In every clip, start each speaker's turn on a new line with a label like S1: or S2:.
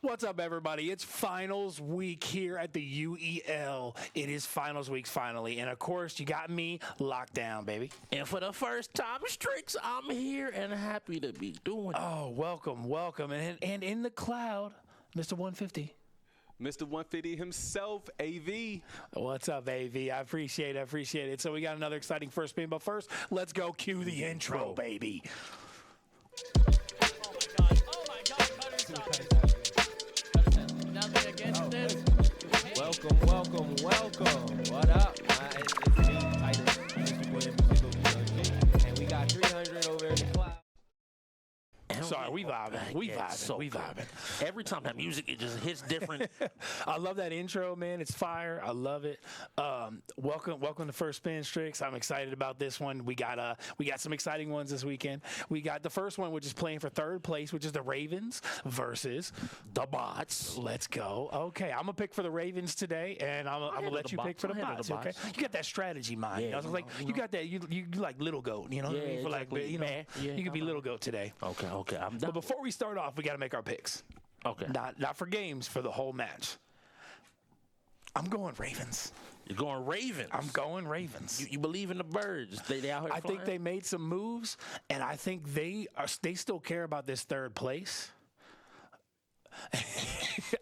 S1: What's up, everybody? It's finals week here at the UEL. It is finals week finally. And, of course, you got me locked down, baby.
S2: And for the first time, Strix, I'm here and happy to be doing it.
S1: Oh, welcome, welcome. And in the cloud, Mr. 150.
S3: Mr. 150 himself, AV.
S1: What's up, AV? I appreciate it. So we got another exciting first spin. But first, let's go cue the intro, baby.
S4: Oh my God, Cutter, stop it. Nothing against this.
S5: Welcome. What up? It's me, Titus, Mr. Williams, and we got 300 over in the cloud.
S1: Sorry, we vibing.
S2: Every time that music, it just hits different.
S1: I love that intro, man. It's fire. I love it. Welcome to First Spin, Strix. I'm excited about this one. We got some exciting ones this weekend. We got the first one, which is playing for third place, which is the Ravens versus
S2: The bots.
S1: Let's go. Okay, I'm gonna pick for the Ravens today, and I'm gonna let you pick for the bots. Okay, you got that strategy mind.
S2: Yeah,
S1: I was like, you got that. You like little goat. You know what I mean? For
S2: exactly.
S1: like,
S2: Man, yeah,
S1: you could be little goat today.
S2: Okay. I'm
S1: But
S2: done.
S1: before we start off, we got to make our picks.
S2: Okay.
S1: Not for games, for the whole match. I'm going Ravens.
S2: You're going Ravens.
S1: I'm going Ravens.
S2: You believe in the birds? They out here
S1: I think
S2: flying?
S1: they made some moves, and I think they still care about this third place.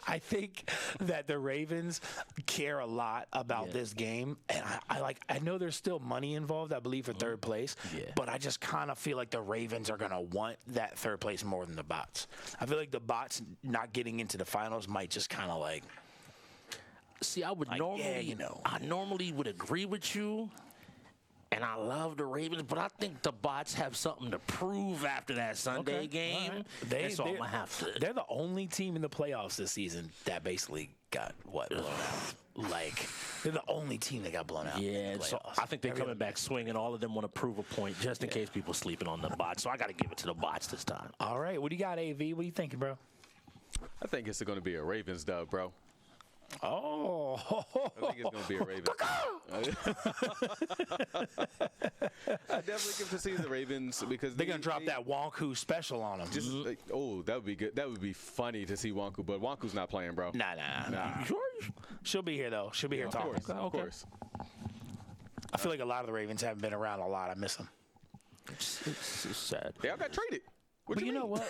S1: I think that the Ravens care a lot about this game, and I know there's still money involved, I believe, for third place, but I just kind of feel like the Ravens are going to want that third place more than the bots. I feel like the bots not getting into the finals might just kind of like...
S2: See, I would normally, I normally would agree with you, and I love the Ravens, but I think the bots have something to prove after that Sunday game.
S1: Right.
S2: So I'm gonna have to.
S1: They're the only team in the playoffs this season that basically got blown out. Like, they're the only team that got blown out.
S2: Yeah, so I think they're coming back swinging. All of them want to prove a point just in case people sleeping on the bots. So I got to give it to the bots this time.
S1: All right, what do you got, AV? What are you thinking, bro?
S3: I think it's going to be a Ravens dub, bro.
S1: Oh,
S3: I think it's going to be a Ravens. I definitely give to see the Ravens because
S1: they're going to drop that Wonku special on them.
S3: Just like, that would be good. That would be funny to see Wonku, but Wonku's not playing, bro.
S1: Nah.
S2: You sure?
S1: She'll be here, though. She'll be here talking.
S3: Of course.
S1: I feel like a lot of the Ravens haven't been around a lot. I miss them.
S2: It's sad.
S3: They all got traded.
S1: But you know what?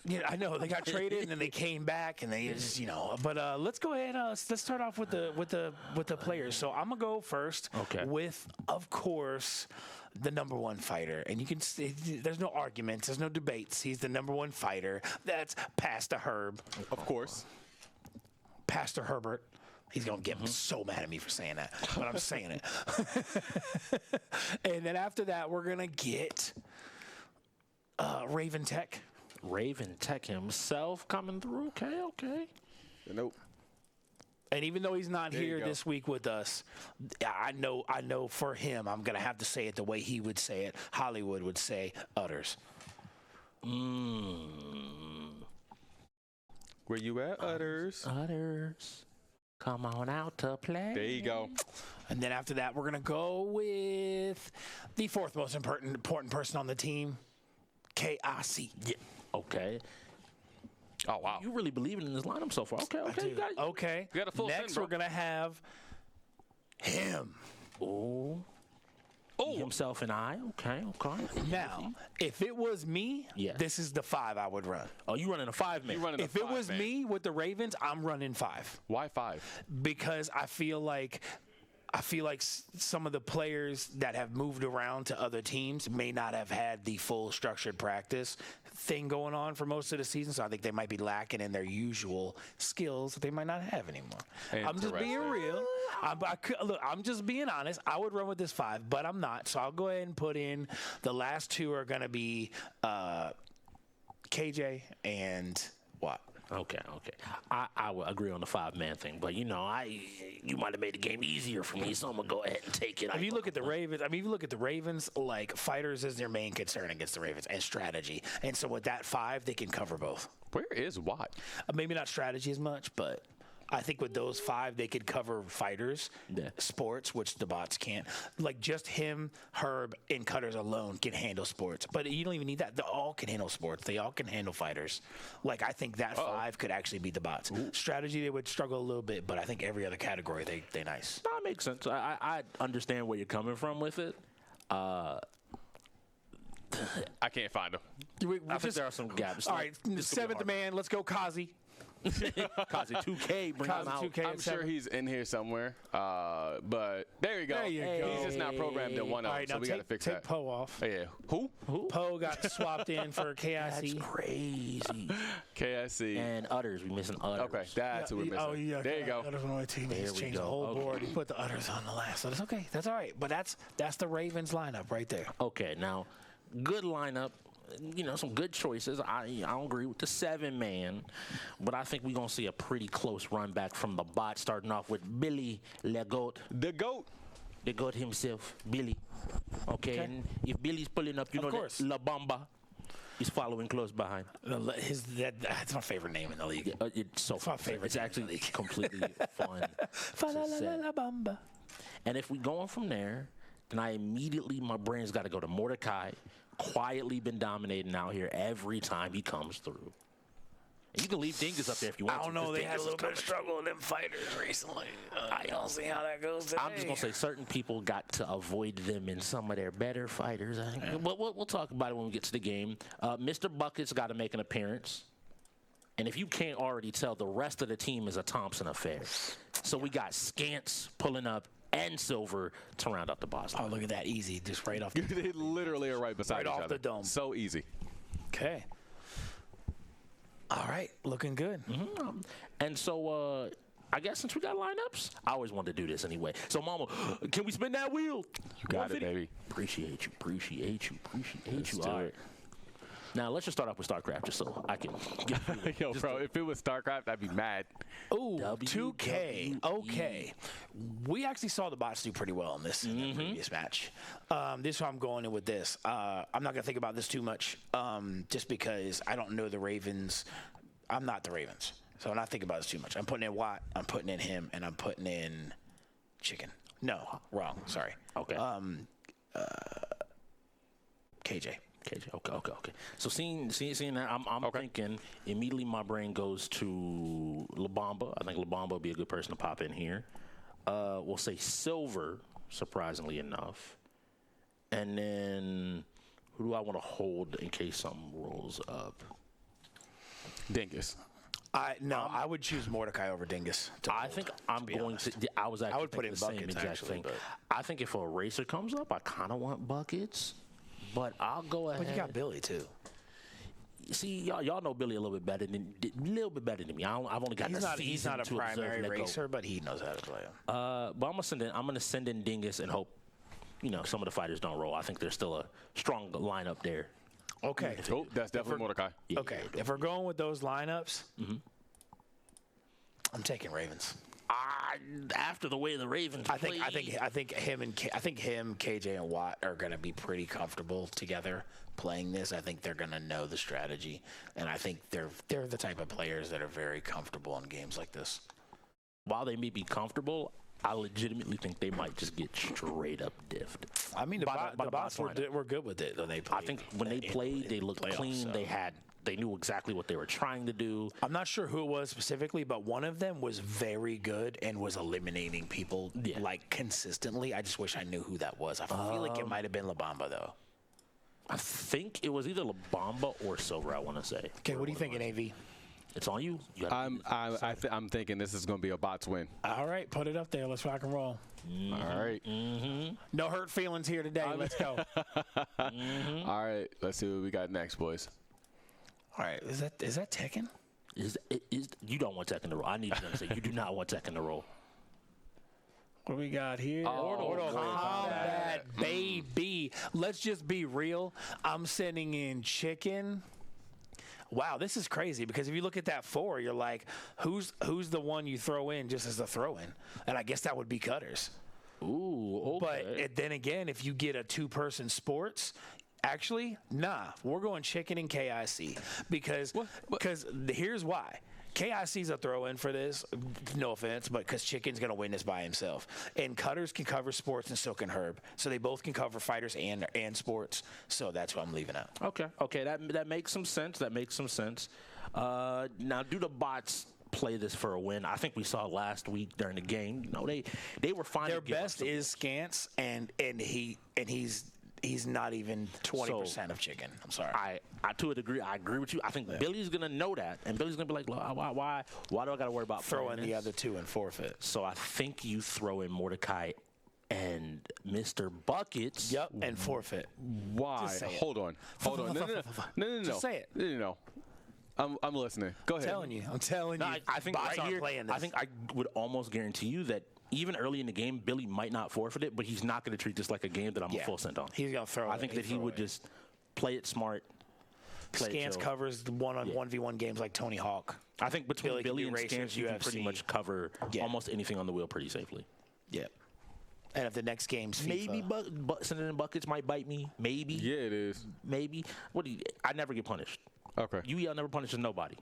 S1: Yeah, I know they got traded and then they came back and they just, But let's go ahead. Let's start off with the players. So I'm gonna go first.
S2: Okay.
S1: With, of course, the number one fighter, and you can see there's no arguments, there's no debates. He's the number one fighter. That's Pastor Herb.
S3: Of course.
S1: Pastor Herbert. He's going to get so mad at me for saying that, but I'm saying it. And then after that, we're going to get Raven Tech.
S2: Raven Tech himself coming through. Okay.
S3: Nope.
S1: And even though he's not
S3: There you
S1: here
S3: go.
S1: this week with us, I know for him, I'm going to have to say it the way he would say it. Hollywood would say utters.
S3: Where you at, Utters?
S2: Utters. Come on out to play.
S3: There you go.
S1: And then after that, we're going to go with the fourth most important person on the team, KIC.
S2: Yeah. Okay.
S3: Oh, wow.
S2: You really believe in this lineup so far? Okay. You got it.
S1: Okay.
S3: You got a full
S1: Next,
S3: send, bro.
S1: we're going to have him.
S2: Oh. Himself and I. Okay.
S1: Now, if it was me, this is the 5 I would run.
S2: Oh, you running a 5-man?
S3: You running a
S1: If it was
S3: 5-man.
S1: me with the Ravens, I'm running 5.
S3: Why 5?
S1: Because I feel like some of the players that have moved around to other teams may not have had the full structured practice thing going on for most of the season. So I think they might be lacking in their usual skills that they might not have anymore. I'm just being real. Look, I'm just being honest. I would run with this 5, but I'm not. So I'll go ahead and put in the last 2 are going to be KJ and Watt.
S2: Okay. I would agree on the 5-man thing, but you might have made the game easier for me, so I'm gonna go ahead and take it.
S1: If you look at the Ravens, like fighters is their main concern against the Ravens and strategy, and so with that 5, they can cover both.
S3: Where is Watt?
S1: Maybe not strategy as much, but I think with those 5, they could cover fighters, sports, which the bots can't. Like just him, Herb, and Cutters alone can handle sports. But you don't even need that. They all can handle sports. They all can handle fighters. Like I think that 5 could actually beat the bots. Strategy, they would struggle a little bit, but I think every other category, they nice.
S2: That makes sense. I understand where you're coming from with it.
S3: I can't find him.
S2: I think there are some gaps.
S1: All right, 7th man. Let's go, Kazi.
S2: Kazi 2K, bring him out.
S1: 2K
S3: I'm sure he's in here somewhere. But there you go.
S1: There you go.
S3: He's just not programmed in one of them, so we got to fix
S1: take
S3: that.
S1: Poe off.
S3: Yeah. Who?
S1: Poe got swapped in for KIC.
S2: That's crazy.
S3: KSC.
S2: And Utters. We missing Utters.
S3: Okay, that's who we're missing.
S1: Oh, yeah.
S3: There you go.
S1: Utters on my team. He
S2: There
S1: just
S2: we
S1: changed
S2: go.
S1: the whole
S2: Okay.
S1: board. He put the Utters on the last. So that's okay. That's all right. But that's the Ravens lineup right there.
S2: Okay, now, good lineup. You know, some good choices. I don't agree with the 7-man, but I think we're going to see a pretty close run back from the bot, starting off with Billy Legoat.
S3: The GOAT.
S2: The GOAT himself, Billy. Okay, and if Billy's pulling up, you know
S1: course.
S2: that La Bamba is following close behind.
S1: That's my favorite name in the league.
S2: It's so
S1: my favorite
S2: It's
S1: name in
S2: actually
S1: the league.
S2: completely fun. to say.
S1: Bamba.
S2: And if we going from there, then my brain's got to go to Mordecai. Quietly been dominating out here every time he comes through. And you can leave Dingus up there if you want
S1: I don't
S2: to.
S1: know. They
S2: Dingus
S1: had a
S2: is
S1: little bit of
S2: coming.
S1: struggle with them fighters recently. I don't see how that goes today.
S2: I'm just going to say certain people got to avoid them in some of their better fighters. We'll talk about it when we get to the game. Mr. Bucket's got to make an appearance. And if you can't already tell, the rest of the team is a Thompson affair. So we got Scants pulling up and Silver to round out the boss.
S1: Oh, look at that. Easy. Just right off the
S3: They literally are right beside each
S1: off
S3: other.
S1: the dome.
S3: So easy.
S1: Okay. All right. Looking good.
S2: And so, I guess since we got lineups, I always wanted to do this anyway. So, Mama, can we spin that wheel?
S3: You got it, baby.
S2: Appreciate you.
S3: Let's do
S2: All
S3: it.
S2: right. Now, let's just start off with StarCraft just so I can get
S3: Yo, bro, if it was StarCraft, I'd be mad.
S1: Ooh, 2K. Okay. We actually saw the bots do pretty well in this in the previous match. This is why I'm going in with this. I'm not going to think about this too much just because I don't know the Ravens. I'm not the Ravens. So I'm not thinking about this too much. I'm putting in Watt, I'm putting in him, and I'm putting in Chicken. No, wrong. Sorry.
S2: Okay.
S1: KJ.
S2: Okay. So seeing that, I'm thinking immediately my brain goes to La Bamba. I think La Bamba would be a good person to pop in here. We'll say Silver, surprisingly enough. And then who do I want to hold in case something rolls up?
S3: Dingus.
S1: I would choose Mordecai over Dingus.
S2: I think I'm going to. I was actually
S1: would put
S2: thinking
S1: in
S2: the same
S1: Buckets,
S2: exact
S1: actually,
S2: thing.
S1: but-
S2: I think if a racer comes up, I kind of want Buckets, but I'll go ahead.
S1: But you got Billy too.
S2: See, y'all know Billy a little bit better than me. I've only got
S1: He's
S2: the
S1: not.
S2: season
S1: He's not a
S2: to observe
S1: primary
S2: Lego.
S1: racer, but he knows how to play him.
S2: But I'm gonna send in Dingus and hope, some of the fighters don't roll. I think there's still a strong lineup there.
S1: Okay.
S3: Oh, that's definitely Mordecai.
S2: Yeah,
S1: Okay. If we're going with those lineups, I'm taking Ravens.
S2: After the way the Ravens
S1: I think
S2: played,
S1: him, KJ, and Watt are going to be pretty comfortable together playing this. I think they're going to know the strategy, and I think they're the type of players that are very comfortable in games like this.
S2: while they may be comfortable, I legitimately think they might just get straight up diffed.
S1: I mean, the
S2: the
S1: bots were
S2: lineup.
S1: good with it when they played.
S2: I think when they played, they looked
S1: playoffs,
S2: clean.
S1: so.
S2: They knew exactly what they were trying to do.
S1: I'm not sure who it was specifically, but one of them was very good and was eliminating people like consistently. I just wish I knew who that was. I feel like it might have been La Bamba though.
S2: I think it was either La Bamba or Silver, I want to say.
S1: Okay, what are you thinking, AV?
S2: It's on you.
S3: I'm thinking this is going to be a bots win.
S1: All right, put it up there. Let's rock and roll.
S3: All right.
S1: No hurt feelings here today. Let's go.
S3: All right. Let's see what we got next, boys.
S1: All right, is that Tekken?
S2: You don't want Tekken to roll. I need you to say you do not want Tekken to roll.
S1: What do we got here?
S2: Mortal
S1: Kombat, baby. Let's just be real. I'm sending in Chicken. Wow, this is crazy because if you look at that 4, you're like, who's the one you throw in just as a throw-in? And I guess that would be Cutters.
S2: Ooh, okay.
S1: But then again, if you get a 2-person sports, Actually, nah. We're going chicken and KIC because here's why. KIC's a throw-in for this. No offense, but because Chicken's going to win this by himself. And Cutters can cover sports and so can Herb. So they both can cover fighters and sports. So that's what I'm leaving out.
S2: Okay, that makes some sense. Now, do the bots play this for a win? I think we saw last week during the game. You know, they were fine.
S1: Their best is Scance, and he's not even 20% of Chicken. I'm sorry.
S2: I to a degree, I agree with you. I think Billy's gonna know that, and Billy's gonna be like, why do I got to worry about
S1: throwing the other two and forfeit?
S2: So I think you throw in Mordecai and Mr. Buckets.
S1: Yep, and forfeit.
S3: Why? Hold on. No.
S1: Just say it.
S3: No. I'm listening. Go ahead.
S1: I'm telling you.
S2: I think
S1: bots
S2: right
S1: aren't
S2: here,
S1: playing this.
S2: I think I would almost guarantee you that even early in the game, Billy might not forfeit it, but he's not going to treat this like a game that I'm a full send on.
S1: He's going to throw it.
S2: I think that he would just play it smart.
S1: Scance covers the 1v1 games like Tony Hawk.
S2: I think between Billy and
S1: Racers,
S2: Scance, you can pretty much cover almost anything on the wheel pretty safely.
S1: Yep. And if the next game's FIFA.
S2: Maybe sending in buckets might bite me. Maybe.
S3: Yeah, it is.
S2: Maybe. I never get punished.
S3: Okay.
S2: UEL never punishes nobody.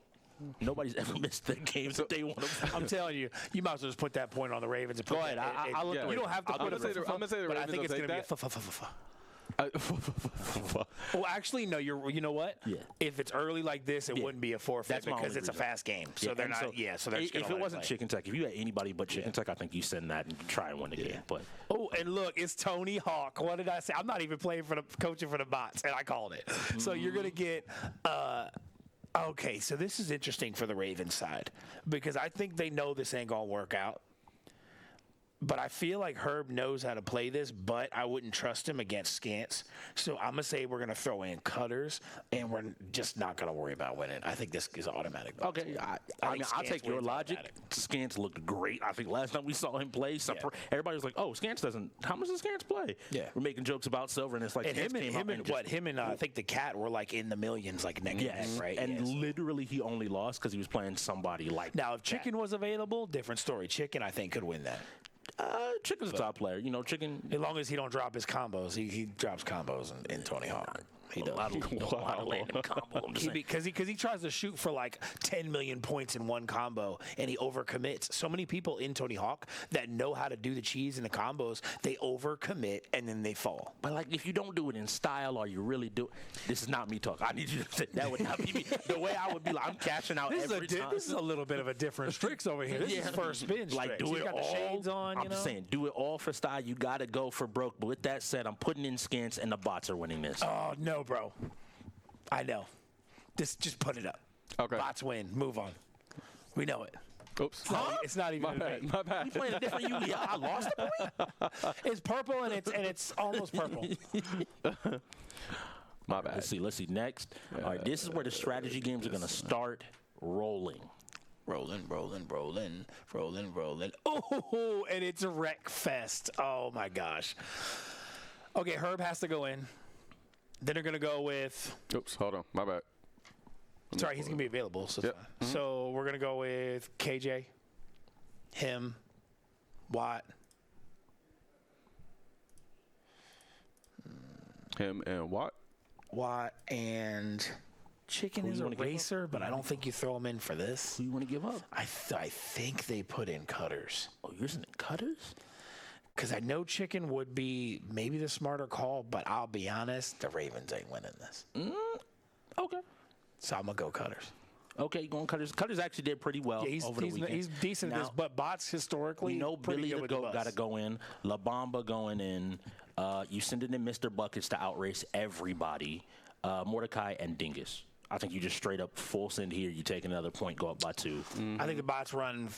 S2: Nobody's ever missed the games that they want to.
S1: I'm telling you, you might as well just put that point on the Ravens. And
S2: Go ahead. I'll look.
S1: You don't have to put it.
S3: I'm gonna say the
S1: but I
S3: Ravens
S1: think it's
S3: will
S1: going
S3: take
S1: to be
S3: that.
S1: Well, actually, no. You know what?
S2: Yeah.
S1: If it's early like this, it wouldn't be a forfeit
S2: That's my
S1: because
S2: only
S1: it's a
S2: reason.
S1: fast game. So they're not. So they're just
S2: if
S1: gonna
S2: it wasn't
S1: play.
S2: Chicken Tech, if you had anybody but Chicken Tech, I think you send that and try and win the game. But
S1: Oh, and look, it's Tony Hawk. What did I say? I'm not even coaching for the bots, and I called it. So you're gonna get. Okay, so this is interesting for the Ravens side because I think they know this ain't gonna work out. But I feel like Herb knows how to play this, but I wouldn't trust him against Scance. So I'm going to say we're going to throw in Cutters, and we're just not going to worry about winning. I think this is automatic.
S2: okay, I mean, I'll take your logic. Scance looked great. I think last time we saw him play, everybody was like, "Oh, Scance doesn't. How much does Scance play?"
S1: Yeah,
S2: we're making jokes about Silver, and it's like
S1: and him and I think the Cat were like in the millions, like neck and neck, right?
S2: And literally, he only lost because he was playing somebody like.
S1: Now, if Chicken was available, different story. Chicken, I think, could win that.
S2: Chicken's a top player. You know, Chicken.
S1: As long as he don't drop his combos, he drops combos in Tony Hawk. He does. Because he tries to shoot for like 10 million points in one combo, and he overcommits. So many people in Tony Hawk that know how to do the cheese and the combos, they overcommit and then they fall.
S2: But like, if you don't do it in style, or you really do, this is not me talking. I need you to say that would not be me. The way I would be like, I'm cashing out every time.
S1: This is a little bit of a different Strix over here. This is first spin.
S2: Like, do it
S1: got
S2: all.
S1: The shades on.
S2: I'm saying, do it all for style. You got to go for broke. But with that said, I'm putting in Scance, and the bots are winning this.
S1: Oh no, bro. I know. Just put it up.
S3: Okay.
S1: Bots win. Move on. We know it.
S3: Oops.
S1: It's not even.
S3: My bad.
S2: You playing a different UEL. I lost the point.
S1: It's purple and it's almost purple.
S3: My bad.
S2: Let's see. Next. All right. This is where the strategy games are going to start rolling.
S1: Rolling. Oh, and it's a wreck fest. Oh my gosh. Okay, Herb has to go in. Then they're gonna go with.
S3: Oops. Hold on. My bad.
S1: Sorry, he's gonna be available. So, it's fine. So we're gonna go with KJ, him, Watt.
S3: Him and Watt.
S1: Watt and Chicken is a racer, but I don't think you throw him in for this.
S2: Who you want to give up?
S1: I think they put in Cutters.
S2: Oh, you're using Cutters?
S1: Because I know Chicken would be maybe the smarter call, but I'll be honest, the Ravens ain't winning this.
S2: Okay.
S1: So I'm going to go Cutters.
S2: Okay, you going Cutters. Cutters actually did pretty well over the weekend.
S1: He's decent at this, but bots historically,
S2: we know
S1: pretty
S2: Billy
S1: good
S2: the
S1: with the
S2: Goat got to go in. La Bamba going in. You send in Mr. Buckets to outrace everybody. Mordecai and Dingus. I think you just straight up full send here. You take another point, go up by 2.
S1: I think the bots run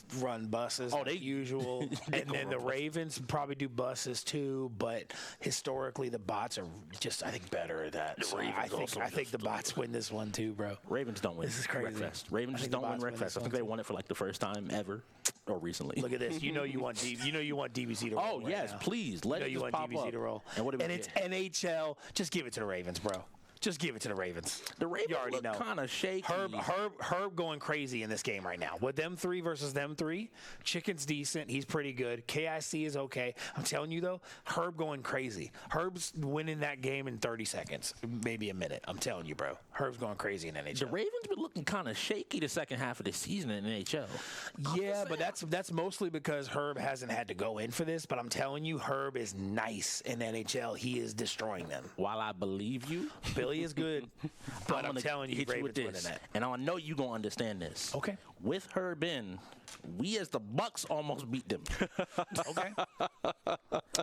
S1: buses like usual. And then the Ravens probably do buses too, but historically the bots are just, I think, better at that. So I think the bots win this one too, bro.
S2: Ravens don't win.
S1: This is crazy.
S2: Wreckfest. Ravens just don't win Wreckfest. I think they won it for like the first time ever or recently.
S1: Look at this. You want DBZ to roll.
S2: Oh, yes, please. Let it just pop up.
S1: DBZ to roll.
S2: And
S1: it's NHL. Just give it to the Ravens, bro. Just give it to the Ravens.
S2: The Ravens
S1: You already
S2: look
S1: know.
S2: kind of shaky.
S1: Herb going crazy in this game right now. With them three versus them three, Chicken's decent. He's pretty good. KIC is okay. I'm telling you, though, Herb going crazy. Herb's winning that game in 30 seconds, maybe a minute. I'm telling you, bro. Herb's going crazy in NHL.
S2: The Ravens been looking kind of shaky the second half of the season in NHL.
S1: Yeah, but that's mostly because Herb hasn't had to go in for this. But I'm telling you, Herb is nice in NHL. He is destroying them.
S2: While I believe you,
S1: Billy is good, but I'm telling you,
S2: hit you with
S1: Ravens winning
S2: this,
S1: that.
S2: and I know you gonna understand this.
S1: Okay.
S2: With Herb in, we as the Bucks almost beat them.
S1: Okay,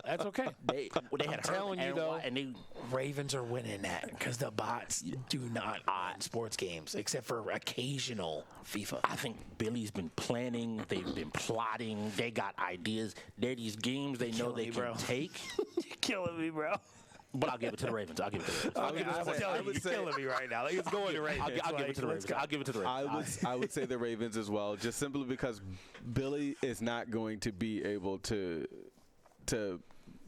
S1: that's okay.
S2: They had
S1: telling
S2: Herb
S1: you,
S2: and
S1: though,
S2: Watt, and they
S1: Ravens are winning that because the bots do not win sports games except for occasional FIFA.
S2: I think Billy's been planning. They've been plotting. They got ideas. They're these games they know
S1: killing
S2: they
S1: me,
S2: can
S1: bro.
S2: take.
S1: You're killing me, bro.
S2: But I'll give it to the Ravens. I'll give it to the Ravens.
S1: Okay, I'm telling you, you're killing me right now. Like, it's going to Ravens.
S2: I'll give it to the Ravens. I'll give it to the Ravens.
S3: I would say the Ravens as well, just simply because Billy is not going to be able to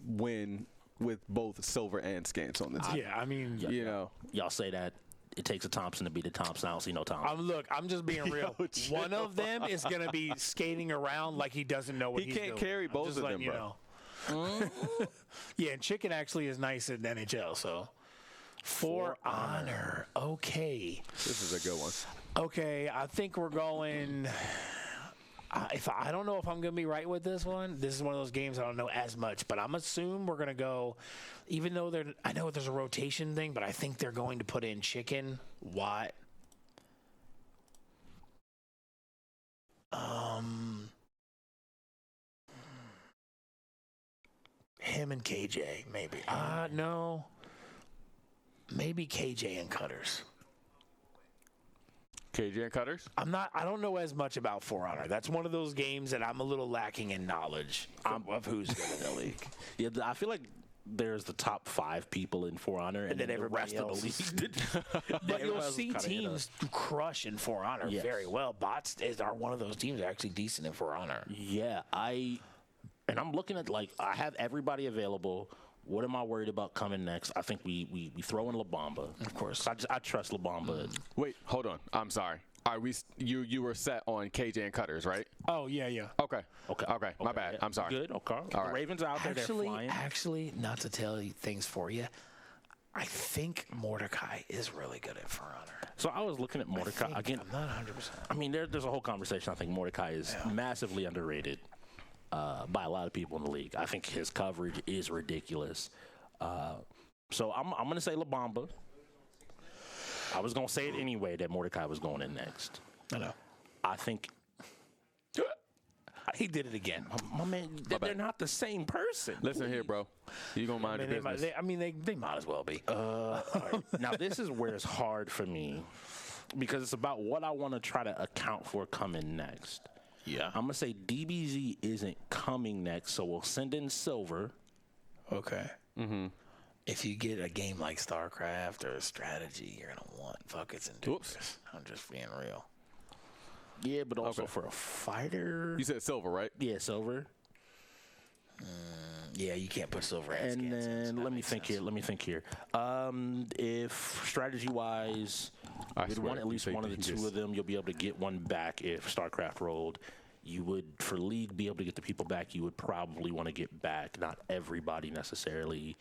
S3: win with both Silver and Scants on the team.
S1: Yeah, I mean,
S3: You know,
S2: Y'all say that it takes a Thompson to beat a Thompson. I don't see no Thompson.
S1: I'm just being real.
S3: chill.
S1: One of them is going to be skating around like he doesn't know what
S3: He
S1: he's
S3: can't
S1: doing.
S3: carry
S1: I'm
S3: both
S1: just
S3: of
S1: letting
S3: them,
S1: you
S3: bro.
S1: know. Yeah, and Chicken actually is nice in NHL, so. For honor. Okay.
S3: this is a good one.
S1: Okay, I think we're going. I don't know if I'm going to be right with this one. This is one of those games I don't know as much, but I'm assume we're going to go. Even though I know there's a rotation thing, but I think they're going to put in Chicken, Watt. Him and KJ, maybe. No. Maybe KJ and Cutters.
S3: KJ and Cutters?
S1: I don't know as much about For Honor. That's one of those games that I'm a little lacking in knowledge of who's good in the league.
S2: Yeah, I feel like there's the top 5 people in For Honor, and
S1: then
S2: the
S1: everybody
S2: rest of
S1: else
S2: the
S1: is-
S2: league.
S1: But you'll
S2: everybody
S1: see
S2: else is kinda
S1: teams crush in For Honor
S2: Yes.
S1: very well. Bots are one of those teams that are actually decent in For Honor.
S2: Yeah, I'm looking at, like, I have everybody available. What am I worried about coming next? I think we throw in La Bamba.
S1: Of course.
S2: I trust La Bamba.
S3: Wait, hold on. I'm sorry. Are we? You were set on KJ and Cutters, right?
S1: Oh, yeah.
S3: Okay. My bad. I'm sorry.
S2: Good. Okay. The
S3: right.
S2: Ravens are out there. They're flying.
S1: Actually, not to tell you things for you, I think Mordecai is really good at For Honor.
S2: So I was looking at Mordecai again.
S1: I'm not 100%.
S2: I mean, there's a whole conversation. I think Mordecai is massively underrated by a lot of people in the league. I think his coverage is ridiculous. So I'm going to say La Bamba. I was going to say it anyway that Mordecai was going in next.
S1: I know.
S2: I think
S1: He did it again.
S2: my man, they're not the same person.
S3: Listen here, bro. You gonna mind your business?
S1: They might as well be.
S2: Now, this is where it's hard for me because it's about what I want to try to account for coming next.
S1: Yeah.
S2: I'm going to say DBZ isn't coming next, so we'll send in Silver.
S1: Okay. Mm-hmm. If you get a game like StarCraft or Strategy, you're going to want buckets and dupes. I'm just being real.
S2: Yeah, but also
S3: Okay.
S2: for a fighter.
S3: You said Silver, right?
S2: Yeah, Silver.
S1: Yeah, you can't put Silver at
S2: And
S1: Scans in, so
S2: then
S1: that
S2: let me
S1: makes
S2: think
S1: sense.
S2: here. If strategy-wise,
S3: I
S2: you'd
S3: swear,
S2: want at
S3: you
S2: least
S3: say
S2: one of the
S3: dingus.
S2: two of them, you'll be able to get one back if StarCraft rolled. You would, for League, be able to get the people back you would probably want to get back. Not everybody necessarily.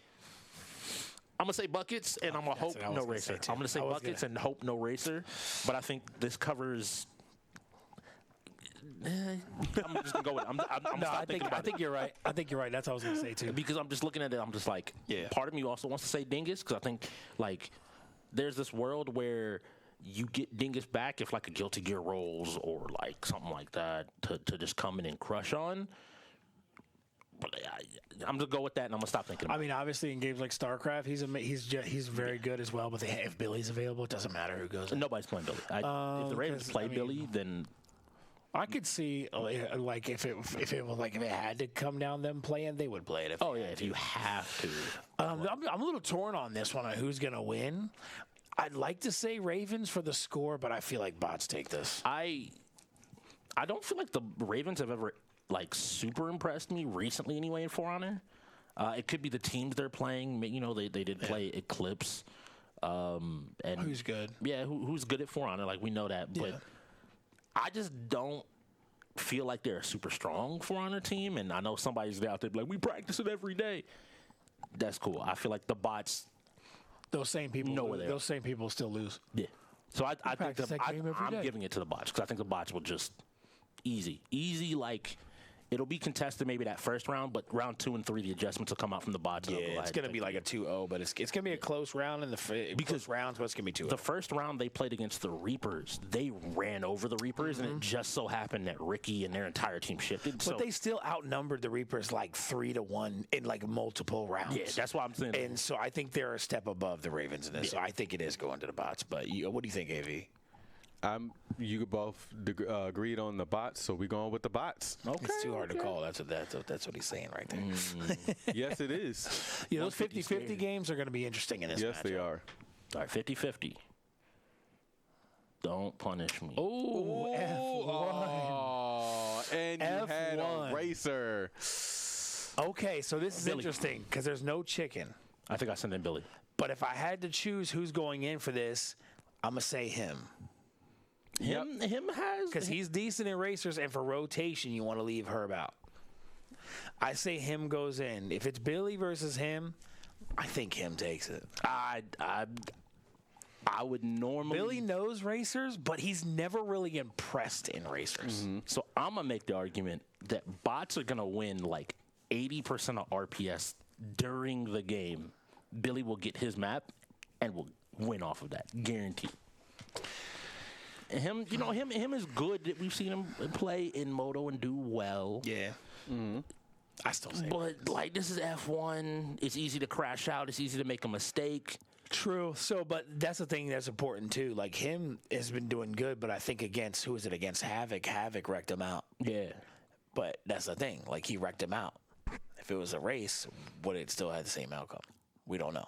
S2: I'm going to say buckets, and I'm going to hope
S1: what I was
S2: no
S1: gonna
S2: racer.
S1: say, too.
S2: I'm going to say
S1: I was
S2: buckets
S1: gonna-
S2: and hope no racer. But I think this covers... I'm just going to go with it. I'm
S1: No,
S2: stop
S1: I
S2: thinking about it.
S1: think you're right. I think you're right. That's what I was going to say, too.
S2: Because I'm just looking at it, I'm just like,
S1: Yeah.
S2: part of me also wants to say Dingus because I think, like, there's this world where you get Dingus back if, like, a Guilty Gear rolls or, like, something like that to just come in and crush on. But I'm going to go with that, and I'm going to stop thinking about
S1: I mean, obviously, in games like StarCraft, he's very good as well. But if Billy's available, it doesn't matter who goes.
S2: it. Nobody's playing Billy. If the Ravens
S1: 'cause,
S2: play
S1: I mean-
S2: Billy, then
S1: I could see, like, if it had to come down them playing, they would play it.
S2: if you have to.
S1: I'm a little torn on this one on who's going to win. I'd like to say Ravens for the score, but I feel like bots take this.
S2: I don't feel like the Ravens have ever like super impressed me recently anyway in For Honor. It could be the teams they're playing. You know, they did play Eclipse. And
S1: Who's good?
S2: Yeah, who's good at For Honor? Like we know that, but I just don't feel like they're a super strong For Honor team. And I know somebody's out there like we practice it every day. That's cool. I feel like the bots.
S1: Those same people.
S2: Know where they
S1: Those same people still lose.
S2: Yeah. So I think
S1: practice that game every
S2: I'm
S1: day.
S2: giving it to the bots because I think the bots will just easy like. It'll be contested maybe that first round, but round 2 and 3, the adjustments will come out from the bots.
S1: Yeah, it's going to be like a 2-0, but it's going to be a close round in the because rounds, but it's going to be 2-0.
S2: The first round they played against the Reapers. They ran over the Reapers, and it just so happened that Ricky and their entire team shifted.
S1: But they still outnumbered the Reapers like 3-1 in like multiple rounds.
S2: Yeah, that's why I'm saying.
S1: And so I think they're a step above the Ravens in this. So I think it is going to the bots. But what do you think, AV?
S3: You both agreed on the bots, so we're going with the bots.
S1: Okay, it's too hard to call. That's what he's saying right there.
S3: Yes, it is.
S1: Yeah, those 50-50 games are going to be interesting in this
S3: Yes,
S1: matchup.
S3: they are.
S2: All right, 50-50. Don't punish me.
S1: Oh, F1.
S3: Oh, and you had a
S1: F1.
S3: racer.
S1: Okay, so this is interesting because there's no chicken.
S2: I think I sent in Billy.
S1: But if I had to choose who's going in for this, I'm going to say him.
S2: Him has
S1: Because he's decent in racers, and for rotation, you want to leave Herb out. I say him goes in. If it's Billy versus him, I think him takes it.
S2: I would normally.
S1: Billy knows racers, but he's never really impressed in racers.
S2: So I'm gonna make the argument that bots are gonna win like 80% of RPS during the game. Billy will get his map and will win off of that, guaranteed. Him is good. We've seen him play in Moto and do well.
S1: Yeah. I still say
S2: But like this is F1. It's easy to crash out. It's easy to make a mistake.
S1: True. So, but that's the thing that's important too. Like him has been doing good, but I think against who is it against Havoc? Havoc wrecked him out.
S2: Yeah.
S1: But that's the thing. Like he wrecked him out. If it was a race, would it still have the same outcome? We don't know.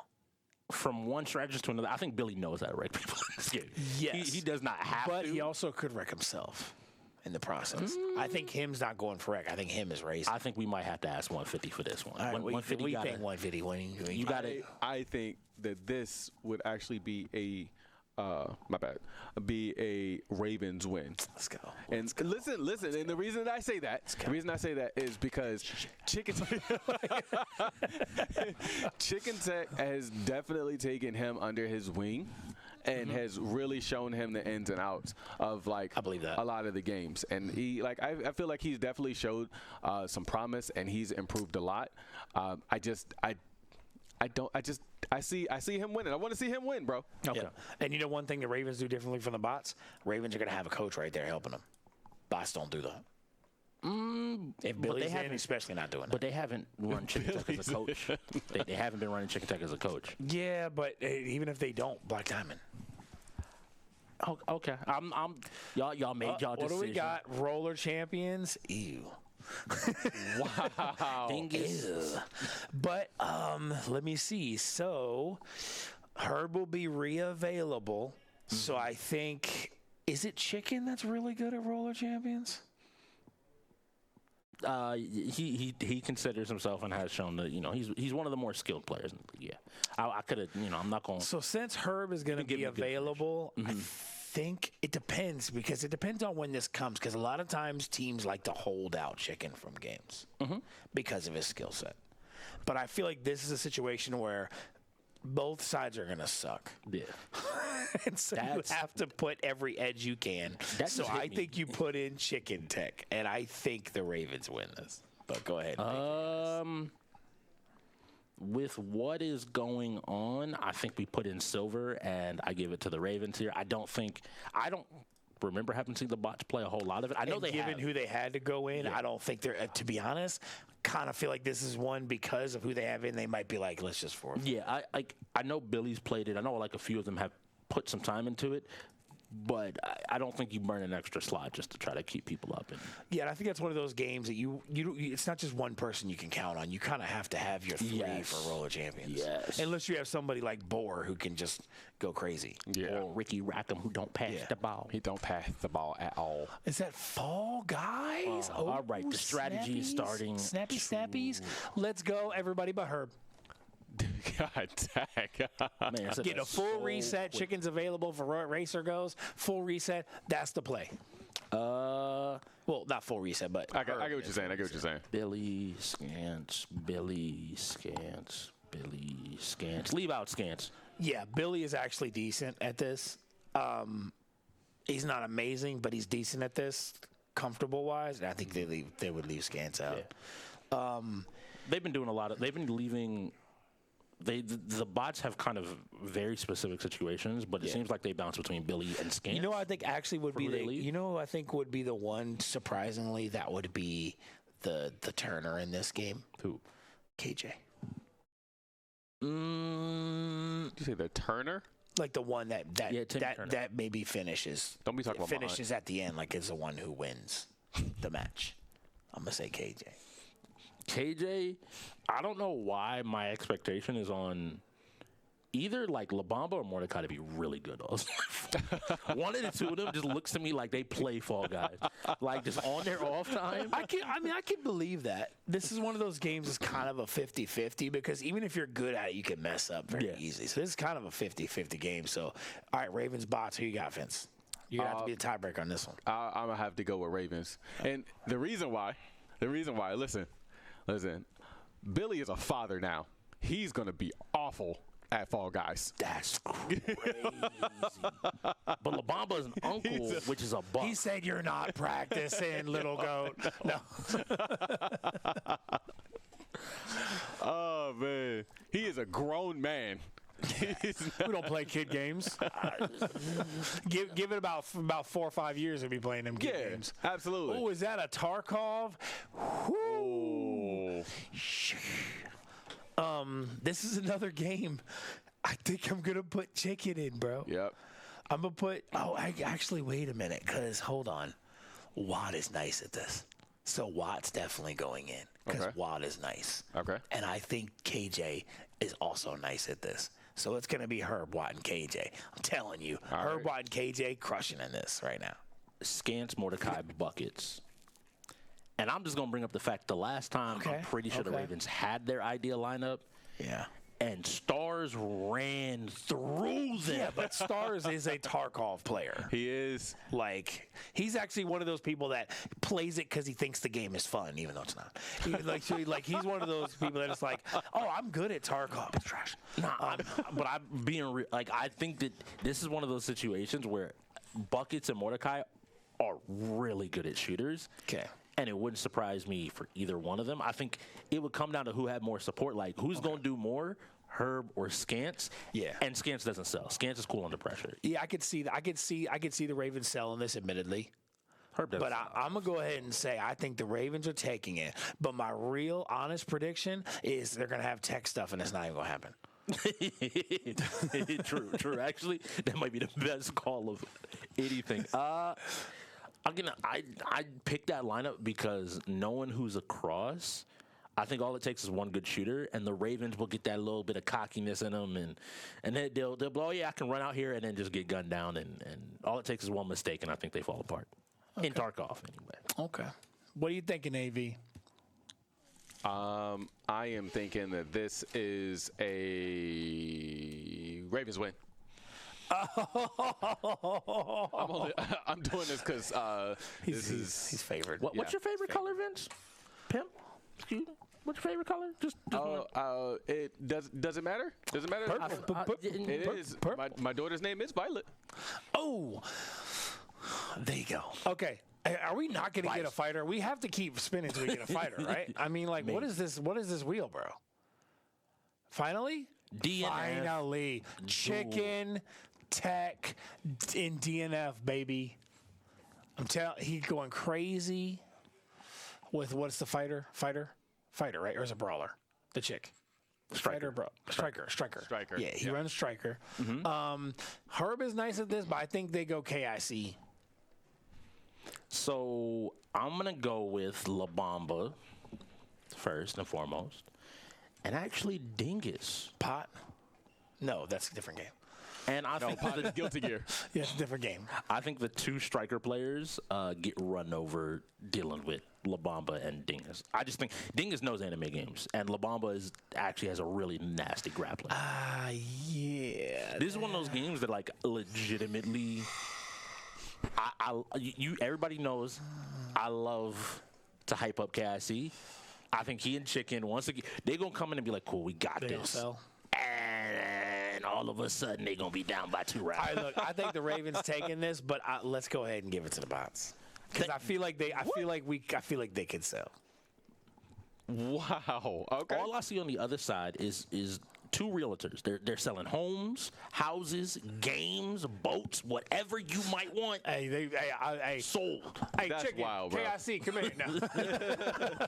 S2: From one strategist to another, I think Billy knows how to wreck people in this game.
S1: Yes.
S2: He does not have
S1: But
S2: to.
S1: he also could wreck himself in the process. I think him's not going for wreck. I think him is racing.
S2: I think we might have to ask 150 for this one.
S1: All right,
S2: 150
S1: we
S2: gotta-
S1: think 150.
S2: You got it.
S3: I think that this would actually be a be a Ravens win.
S1: Let's go.
S3: And listen, and the reason I say that is because Chicken Tech has definitely taken him under his wing and has really shown him the ins and outs of like
S1: I believe that.
S3: a lot of the games. And he I feel like he's definitely showed some promise and he's improved a lot. I see him winning. I want to see him win, bro.
S1: Okay. Yeah. And you know one thing the Ravens do differently from the bots? Ravens are going to have a coach right there helping them. Bots don't do that. If Billy's in, especially not doing
S2: But
S1: that.
S2: they haven't run Chicken Tech as a coach. They haven't been running Chicken Tech as a coach.
S1: Yeah, but even if they don't, Black Diamond.
S2: Oh, okay. Y'all made y'all
S1: What
S2: decision.
S1: do we got? Roller champions? Ew.
S3: Wow.
S2: Dingus.
S1: Ew. But let me see. So Herb will be re-available. So I think, is it Chicken that's really good at roller champions?
S2: He considers himself and has shown that he's one of the more skilled players. Yeah, I could have I'm not going.
S1: So since Herb is going to be available, I think it depends because it depends on when this comes. Because a lot of times teams like to hold out Chicken from games because of his skill set. But I feel like this is a situation where both sides are going to suck.
S2: Yeah.
S1: And so you have to put every edge you can. So I think you put in Chicken Tech, and I think the Ravens win this. But go ahead.
S2: With what is going on, I think we put in Silver, and I give it to the Ravens here. I don't remember having seen the bots play a whole lot of it. I know they
S1: given
S2: have.
S1: who they had to go in, I don't think they're. To be honest, kind of feel like this is one because of who they have in. They might be like, let's just forfeit.
S2: Yeah, I know Billy's played it. I know like a few of them have put some time into it, but I don't think you burn an extra slot just to try to keep people up.
S1: Yeah, and I think that's one of those games that you it's not just one person you can count on. You kind of have to have your three for roller champions.
S2: Yes.
S1: Unless you have somebody like Bohr who can just go crazy.
S3: Yeah.
S2: Or Ricky Rackham who don't pass the ball.
S3: He don't pass the ball at all.
S1: Is that Fall Guys?
S2: All right, the strategy is starting
S1: Snappies. Let's go, everybody but Herb.
S3: God dang.
S2: Man, I said
S1: Get a
S2: that
S1: full
S2: so
S1: reset.
S2: quick.
S1: Chicken's available for Racer goes. Full reset. That's the play. Well, not full reset, but
S3: I get what you're saying. I get what you're saying.
S2: Billy Scants, Billy Scants, Billy Scants. Leave out Scants.
S1: yeah, Billy is actually decent at this. He's not amazing, but he's decent at this, comfortable wise. And I think they would leave Scants out.
S2: Yeah. They've been doing a lot of. They've been leaving. The bots have kind of very specific situations, but it seems like they bounce between Billy and Scants.
S1: You know, I think actually would be
S2: who they
S1: the.
S2: leave?
S1: You know, who I think would be the one. Surprisingly, that would be the Turner in this game.
S2: Who?
S1: KJ,
S3: Did you say the Turner?
S1: like the one that
S2: Tim Turner.
S1: that maybe finishes.
S3: Don't be talking about
S1: finishes at the end, like is the one who wins the match. I'm gonna say KJ.
S2: KJ, I don't know why my expectation is on either like La Bamba or Mordecai to be really good. One of the two of them just looks to me like they play Fall Guys, like just on their off time.
S1: I can believe that. This is one of those games that's kind of a 50-50 because even if you're good at it, you can mess up very easily. So this is kind of a 50-50 game. So, all right, Ravens bots, who you got, Vince? You're going to have to be the tiebreaker on this one.
S3: I'm going to have to go with Ravens. And the reason why, listen, Billy is a father now. He's going to be awful at Fall Guys.
S1: That's crazy.
S2: But La Bamba is an uncle, which is a buck.
S1: He said you're not practicing, little goat. No.
S3: Oh, man. He is a grown man.
S1: We don't play kid games. Give it about 4 or 5 years to be playing them kid games.
S3: Absolutely.
S1: Oh, is that a Tarkov? Whoo. This is another game. I think I'm gonna put chicken in, bro.
S3: Yep.
S1: I'm gonna put. Oh, actually, wait a minute, cause hold on. Watt is nice at this, so Watt's definitely going in, cause
S3: Okay.
S1: Watt is nice.
S3: Okay.
S1: And I think KJ is also nice at this. So it's gonna be Herb, Watt, and KJ. I'm telling you, Herb,
S3: right.
S1: Watt, and KJ crushing in this right now.
S2: Scants, Mordecai, buckets. And I'm just going to bring up the fact the last time I'm pretty sure the Ravens had their ideal lineup
S1: Yeah.
S2: and Stars ran through them.
S1: Yeah, but Stars is a Tarkov player.
S3: He is.
S1: Like, he's actually one of those people that plays it because he thinks the game is fun, even though it's not. He's one of those people that is like, oh, I'm good at Tarkov. It's trash.
S2: But I'm being I think that this is one of those situations where Buckets and Mordecai are really good at shooters.
S1: Okay.
S2: And it wouldn't surprise me for either one of them. I think it would come down to who had more support. Like, who's going to do more, Herb or Scants?
S1: Yeah.
S2: And Scants doesn't sell. Scants is cool under pressure.
S1: Yeah, I could see that. I could see the Ravens selling this, admittedly.
S2: Herb doesn't
S1: But I'm going to go ahead and say I think the Ravens are taking it. But my real honest prediction is they're going to have tech stuff, and it's not even going to happen.
S2: True. Actually, that might be the best call of anything. I picked that lineup because knowing who's across, I think all it takes is one good shooter, and the Ravens will get that little bit of cockiness in them, and then they'll blow. Oh, yeah, I can run out here and then just get gunned down, and all it takes is one mistake, and I think they fall apart. In Tarkov, anyway.
S1: Okay. What are you thinking, AV?
S3: I am thinking that this is a Ravens win. I'm doing this because
S1: he's favored.
S2: What's your favorite color, Vince? Pimp? Excuse me? What's your favorite color? Just
S3: it does it matter? Does it matter? It is. My daughter's name is Violet.
S1: Oh, there you go. Okay. Are we not going to get a fighter? We have to keep spinning until we get a fighter, right? I mean, like, what is this? What is this wheel, bro? Finally?
S2: DNF.
S1: Finally. Chicken, tech, in DNF, baby. I'm telling he's going crazy with what's the fighter? Fighter, right? Or is it brawler? The chick.
S2: Striker.
S1: Striker. Yeah, he
S3: Yeah.
S1: runs striker. Herb is nice at this, but I think they go KIC.
S2: So I'm going to go with La Bamba first and foremost. And actually Dingus.
S1: Pot? No, that's a different game.
S2: And I think
S3: It's Guilty Gear.
S1: Yeah, it's a different game.
S2: I think the two striker players get run over dealing with La Bamba and Dingus. I just think Dingus knows anime games, and La Bamba actually has a really nasty grappling.
S1: Yeah.
S2: This is one of those games that, like, legitimately, everybody knows I love to hype up KIC. I think he and Chicken, once again, they're going to come in and be like, cool, we got
S1: They gonna
S2: this.
S1: sell.
S2: And all of a sudden, they're going to be down by 2 rounds.
S1: All right, look, I think the Ravens taking this, but let's go ahead and give it to the bots because I feel like they could sell.
S3: Wow. Okay.
S2: All I see on the other side is 2 realtors. They're selling homes, houses, games, boats, whatever you might want.
S1: Hey,
S2: Sold.
S1: hey,
S3: That's
S1: Chicken,
S3: wild, bro.
S1: KIC, come here now.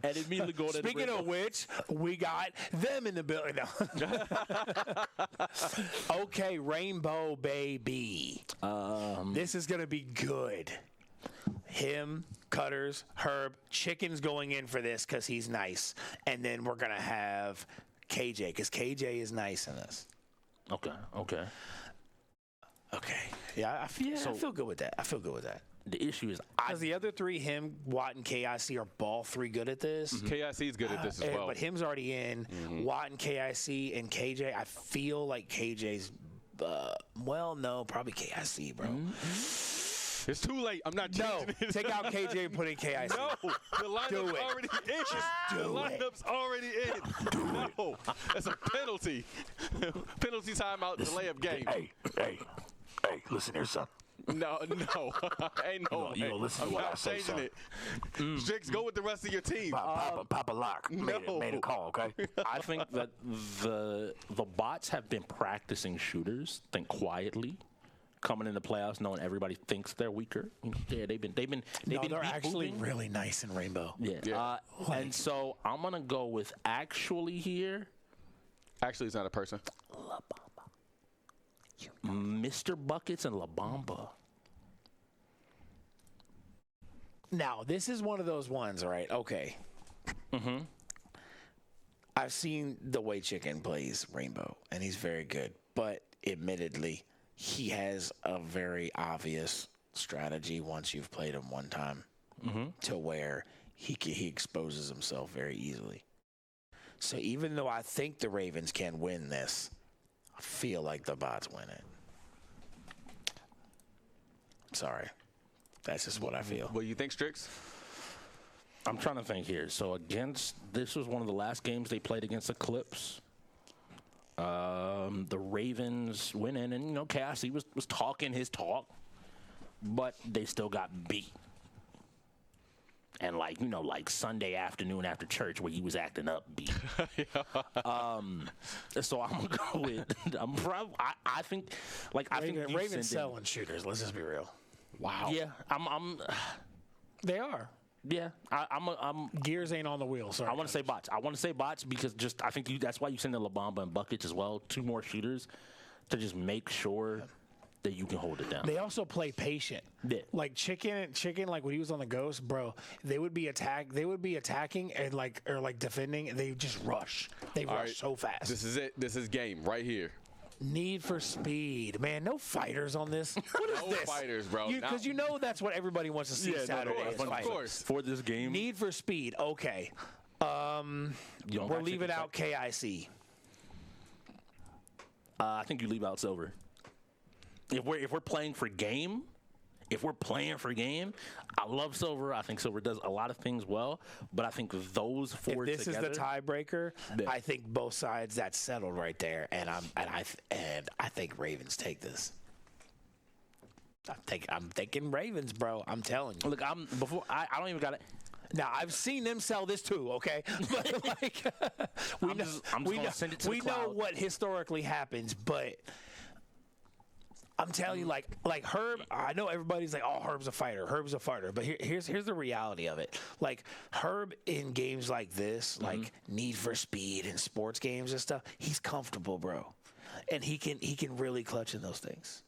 S2: And immediately go to
S1: Speaking of which, we got them in the building now. Okay, Rainbow Baby. This is going to be good. Him, Cutters, Herb, Chicken's going in for this because he's nice. And then we're going to have KJ because KJ is nice in this.
S2: Okay.
S1: Okay. Yeah, I feel good with that.
S2: The issue is
S1: Because the other 3, him, Watt, and KIC, are all 3 good at this.
S3: KIC is good at this as well.
S1: But him's already in. Watt and KIC and KJ. I feel like KJ's. No, probably KIC, bro.
S3: It's too late. I'm not
S1: No,
S3: changing it.
S1: take out KJ and put in KIC.
S3: No, the lineup's
S1: Do it.
S3: already in. The lineup's already in. No, that's a penalty. Penalty timeout, delay of game.
S1: Hey, listen here, son.
S3: No. Ain't no way.
S1: you gonna listen to
S3: I'm
S1: what I
S3: not
S1: say,
S3: changing
S1: son.
S3: it. Strix, go with the rest of your team.
S1: Papa Lock made a call, okay?
S2: I think that the bots have been practicing shooters, quietly, coming in the playoffs, knowing everybody thinks they're weaker. Yeah, they've been
S1: No, they're
S2: beat
S1: actually
S2: moving.
S1: really nice in Rainbow.
S2: Yeah. And so I'm gonna go with actually here,
S3: Actually, it's not a person.
S2: La Bamba. Mr. Buckets and La Bamba.
S1: Now, this is one of those ones, right? Okay. I've seen the way Chicken plays Rainbow, and he's very good. But admittedly, he has a very obvious strategy once you've played him one time to where he exposes himself very easily. So even though I think the Ravens can win this, I feel like the bots win it. Sorry. That's just what I feel.
S3: What do you think, Strix?
S2: I'm trying to think here. So this was one of the last games they played against the Clips. The Ravens went in, and KIC was talking his talk, but they still got beat. And like Sunday afternoon after church where he was acting up beat. So I'm gonna go with. I think you
S1: Ravens
S2: send in-
S1: selling shooters. Let's just be real.
S3: Wow.
S2: Yeah, I'm.
S1: They are.
S2: Yeah, I'm.
S1: Gears ain't on the wheel. Sorry.
S2: I want to say bots because I think that's why you send in La Bamba and Buckets as well. 2 more shooters to just make sure that you can hold it down.
S1: They also play patient.
S2: Yeah.
S1: Like chicken, like when he was on the Ghost, bro. They would be attacking and or defending, and they just rush. They rush
S3: right.
S1: so fast.
S3: This is it. This is game right here.
S1: Need for Speed, man. No fighters on this. What is
S3: No
S1: this?
S3: fighters, bro.
S1: Because that's what everybody wants to see Saturday. is
S3: Of
S1: fighters.
S3: course.
S2: For this game,
S1: Need for Speed. Okay.
S2: you don't
S1: We're
S2: got
S1: leaving
S2: Chicken
S1: out KIC.
S2: I think you leave out Silver. If we're playing for game, I love Silver. I think Silver does a lot of things well, but I think those 4
S1: If this
S2: together.
S1: is the tiebreaker,
S2: Yeah.
S1: I think both sides that's settled right there, and I think Ravens take this. I'm thinking Ravens, bro. I'm telling you.
S2: Look, I don't even got it.
S1: Now I've seen them sell this too, okay? But we
S2: I'm
S1: know
S2: just gonna send it to the
S1: we know
S2: cloud.
S1: what historically happens, but I'm telling you, like Herb. I know everybody's like, "Oh, Herb's a fighter." But here's the reality of it. Like Herb in games like this, like Need for Speed and sports games and stuff, he's comfortable, bro, and he can really clutch in those things.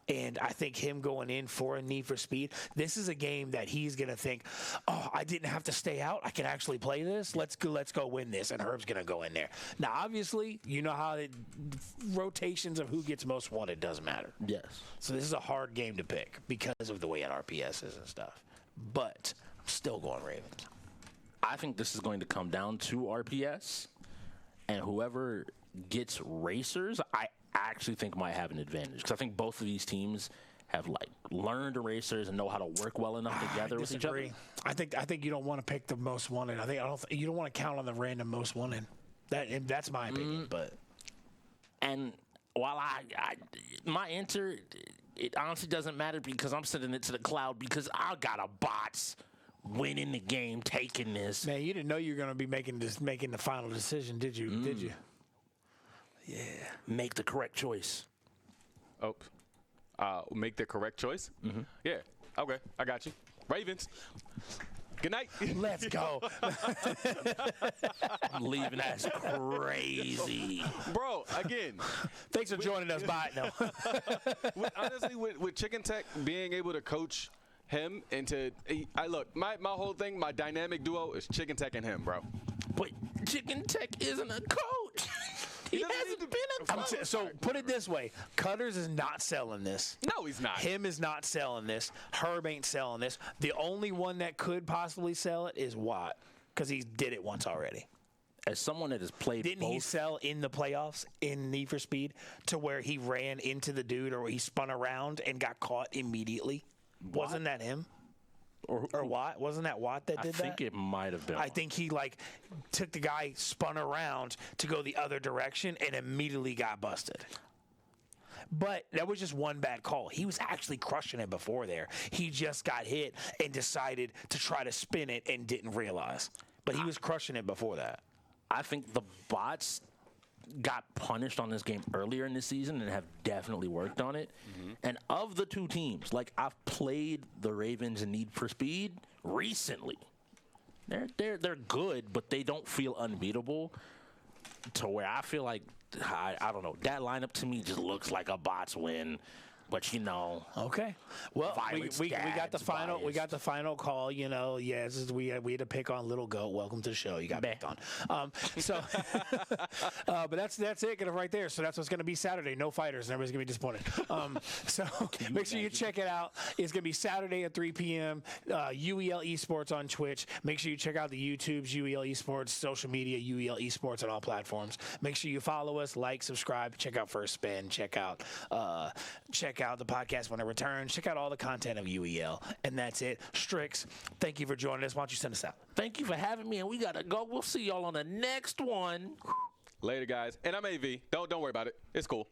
S1: And I think him going in for a Need for Speed, this is a game that he's going to think, oh, I didn't have to stay out. I can actually play this. Let's go win this. And Herb's going to go in there. Now, obviously, you know how rotations of who gets most wanted doesn't matter.
S2: Yes.
S1: So this is a hard game to pick because of the way an RPS is and stuff. But I'm still going Ravens.
S2: I think this is going to come down to RPS, and whoever gets racers, I actually think might have an advantage because I think both of these teams have learned racers and know how to work well enough together with each other.
S1: I think you don't want to pick the most wanted. You don't want to count on the random most wanted. That's my opinion. But
S2: while my answer, it honestly doesn't matter because I'm sending it to the cloud because I got a bots winning the game, taking this.
S1: Man, you didn't know you were going to be making the final decision, did you? Did you? Yeah.
S2: Make the correct choice.
S3: Oh, make the correct choice? Mm-hmm. Yeah. Okay, I got you. Ravens. Good night.
S1: Let's go.
S2: I'm leaving. That's crazy.
S3: Bro, again.
S1: Thanks for joining us. Bye. No.
S3: Honestly, with Chicken Tech being able to coach him into my whole thing, my dynamic duo is Chicken Tech and him, bro.
S2: But Chicken Tech isn't a coach. He hasn't been a coach.
S1: So put it this way: Cutters is not selling this.
S3: No, he's not.
S1: Him is not selling this. Herb ain't selling this. The only one that could possibly sell it is Watt, because he did it once already.
S2: As someone that has played
S1: Didn't he sell in the playoffs in Need for Speed to where he ran into the dude or he spun around and got caught immediately?
S2: Watt?
S1: Wasn't that him? Or Watt? Wasn't that Watt that did that?
S2: I think it might have been.
S1: I think he took the guy, spun around to go the other direction, and immediately got busted. But that was just one bad call. He was actually crushing it before there. He just got hit and decided to try to spin it and didn't realize. But he was crushing it before that.
S2: I think the bots got punished on this game earlier in the season and have definitely worked on it. Mm-hmm. And of the two teams, I've played the Ravens in Need for Speed recently. They're good, but they don't feel unbeatable to where I feel like I don't know. That lineup to me just looks like a bots win. But
S1: okay. Well, we got the final.
S2: biased.
S1: We got the final call. Yes, we had to pick on Little Goat. Welcome to the show. You got picked on. But that's it. Get it right there. So that's what's going to be Saturday. No fighters. And everybody's going to be disappointed. So make sure you check it out. It's going to be Saturday at 3 p.m. UEL Esports on Twitch. Make sure you check out the YouTubes, UEL Esports, social media, UEL Esports on all platforms. Make sure you follow us, like, subscribe, check out First Spin, check out the podcast when it returns. Check out all the content of UEL. And that's it. Strix, thank you for joining us. Why don't you send us out?
S2: Thank you for having me, and we got to go. We'll see y'all on the next one.
S3: Later, guys. And I'm AV. Don't worry about it. It's cool.